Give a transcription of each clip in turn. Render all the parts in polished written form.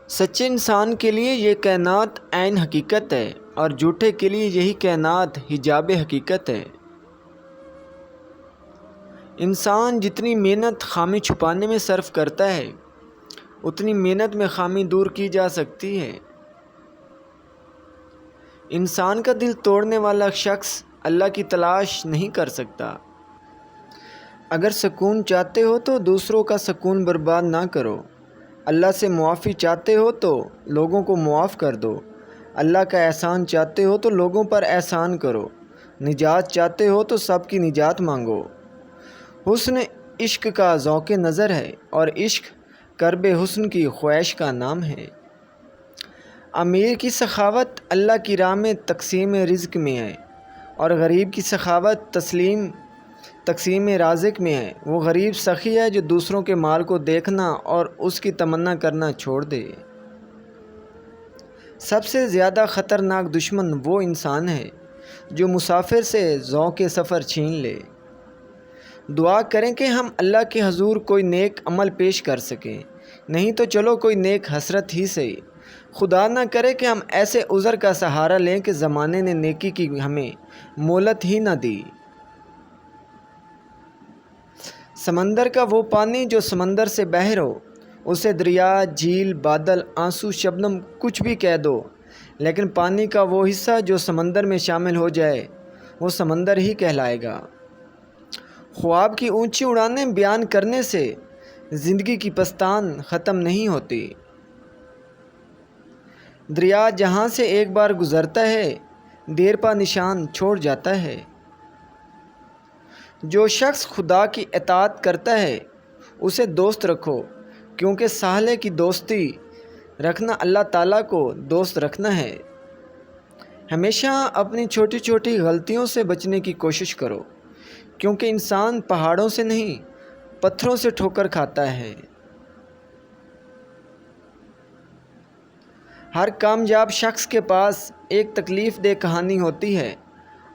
سچے انسان کے لیے یہ کائنات عین حقیقت ہے اور جھوٹے کے لیے یہی کائنات حجاب حقیقت ہے۔ انسان جتنی محنت خامی چھپانے میں صرف کرتا ہے اتنی محنت میں خامی دور کی جا سکتی ہے۔ انسان کا دل توڑنے والا شخص اللہ کی تلاش نہیں کر سکتا۔ اگر سکون چاہتے ہو تو دوسروں کا سکون برباد نہ کرو۔ اللہ سے معافی چاہتے ہو تو لوگوں کو معاف کر دو۔ اللہ کا احسان چاہتے ہو تو لوگوں پر احسان کرو۔ نجات چاہتے ہو تو سب کی نجات مانگو۔ حسن عشق کا ذوق نظر ہے اور عشق کرب حسن کی خواہش کا نام ہے۔ امیر کی سخاوت اللہ کی راہ میں تقسیم رزق میں ہے اور غریب کی سخاوت تقسیم رازق میں ہے۔ وہ غریب سخی ہے جو دوسروں کے مال کو دیکھنا اور اس کی تمنا کرنا چھوڑ دے۔ سب سے زیادہ خطرناک دشمن وہ انسان ہے جو مسافر سے ذوق سفر چھین لے۔ دعا کریں کہ ہم اللہ کے حضور کوئی نیک عمل پیش کر سکیں، نہیں تو چلو کوئی نیک حسرت ہی صحیح۔ خدا نہ کرے کہ ہم ایسے عذر کا سہارا لیں کہ زمانے نے نیکی کی ہمیں مہلت ہی نہ دی۔ سمندر کا وہ پانی جو سمندر سے باہر ہو، اسے دریا، جھیل، بادل، آنسو، شبنم کچھ بھی کہہ دو، لیکن پانی کا وہ حصہ جو سمندر میں شامل ہو جائے وہ سمندر ہی کہلائے گا۔ خواب کی اونچی اڑانیں بیان کرنے سے زندگی کی پستان ختم نہیں ہوتی۔ دریا جہاں سے ایک بار گزرتا ہے دیر پا نشان چھوڑ جاتا ہے۔ جو شخص خدا کی اطاعت کرتا ہے اسے دوست رکھو، کیونکہ صالح کی دوستی رکھنا اللہ تعالیٰ کو دوست رکھنا ہے۔ ہمیشہ اپنی چھوٹی چھوٹی غلطیوں سے بچنے کی کوشش کرو، کیونکہ انسان پہاڑوں سے نہیں پتھروں سے ٹھوکر کھاتا ہے۔ ہر کامیاب شخص کے پاس ایک تکلیف دہ کہانی ہوتی ہے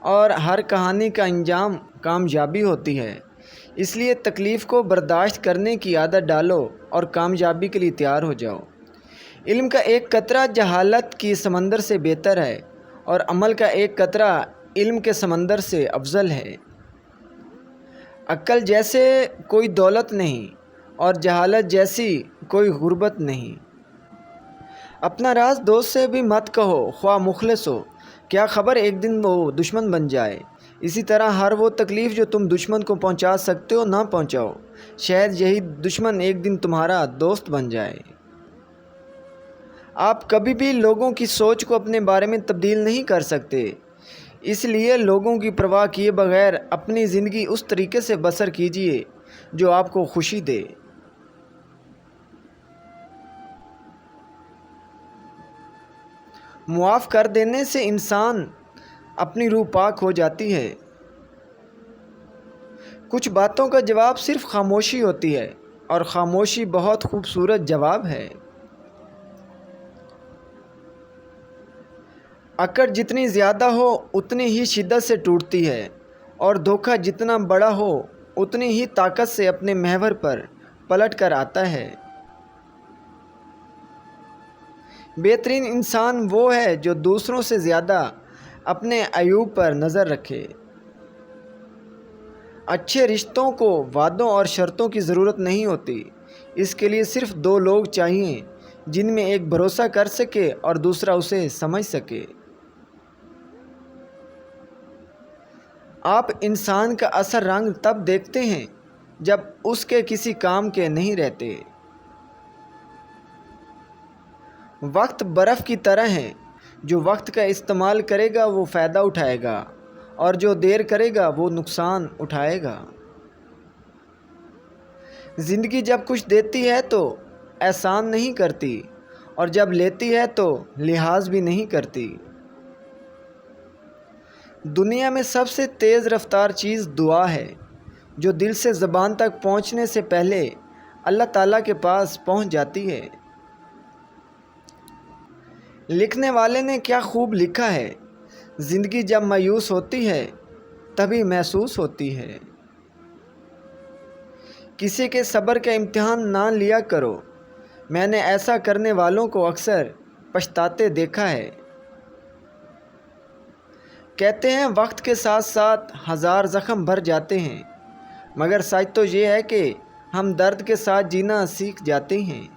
اور ہر کہانی کا انجام کامیابی ہوتی ہے۔ اس لیے تکلیف کو برداشت کرنے کی عادت ڈالو اور کامیابی کے لیے تیار ہو جاؤ۔ علم کا ایک قطرہ جہالت کی سمندر سے بہتر ہے اور عمل کا ایک قطرہ علم کے سمندر سے افضل ہے۔ عقل جیسے کوئی دولت نہیں اور جہالت جیسی کوئی غربت نہیں۔ اپنا راز دوست سے بھی مت کہو خواہ مخلص ہو، کیا خبر ایک دن وہ دشمن بن جائے۔ اسی طرح ہر وہ تکلیف جو تم دشمن کو پہنچا سکتے ہو نہ پہنچاؤ، شاید یہی دشمن ایک دن تمہارا دوست بن جائے۔ آپ کبھی بھی لوگوں کی سوچ کو اپنے بارے میں تبدیل نہیں کر سکتے، اس لیے لوگوں کی پرواہ کیے بغیر اپنی زندگی اس طریقے سے بسر کیجیے جو آپ کو خوشی دے۔ معاف کر دینے سے انسان اپنی روح پاک ہو جاتی ہے۔ کچھ باتوں کا جواب صرف خاموشی ہوتی ہے اور خاموشی بہت خوبصورت جواب ہے۔ اکڑ جتنی زیادہ ہو اتنی ہی شدت سے ٹوٹتی ہے اور دھوکہ جتنا بڑا ہو اتنی ہی طاقت سے اپنے محور پر پلٹ کر آتا ہے۔ بہترین انسان وہ ہے جو دوسروں سے زیادہ اپنے عیوب پر نظر رکھے۔ اچھے رشتوں کو وعدوں اور شرطوں کی ضرورت نہیں ہوتی، اس کے لیے صرف دو لوگ چاہئیں جن میں ایک بھروسہ کر سکے اور دوسرا اسے سمجھ سکے۔ آپ انسان کا اثر رنگ تب دیکھتے ہیں جب اس کے کسی کام کے نہیں رہتے۔ وقت برف کی طرح ہے، جو وقت کا استعمال کرے گا وہ فائدہ اٹھائے گا اور جو دیر کرے گا وہ نقصان اٹھائے گا۔ زندگی جب کچھ دیتی ہے تو احسان نہیں کرتی اور جب لیتی ہے تو لحاظ بھی نہیں کرتی۔ دنیا میں سب سے تیز رفتار چیز دعا ہے، جو دل سے زبان تک پہنچنے سے پہلے اللہ تعالیٰ کے پاس پہنچ جاتی ہے۔ لکھنے والے نے کیا خوب لکھا ہے، زندگی جب مایوس ہوتی ہے تبھی محسوس ہوتی ہے۔ کسی کے صبر کا امتحان نہ لیا کرو، میں نے ایسا کرنے والوں کو اکثر پچھتاتے دیکھا ہے۔ کہتے ہیں وقت کے ساتھ ساتھ ہزار زخم بھر جاتے ہیں، مگر سچ تو یہ ہے کہ ہم درد کے ساتھ جینا سیکھ جاتے ہیں۔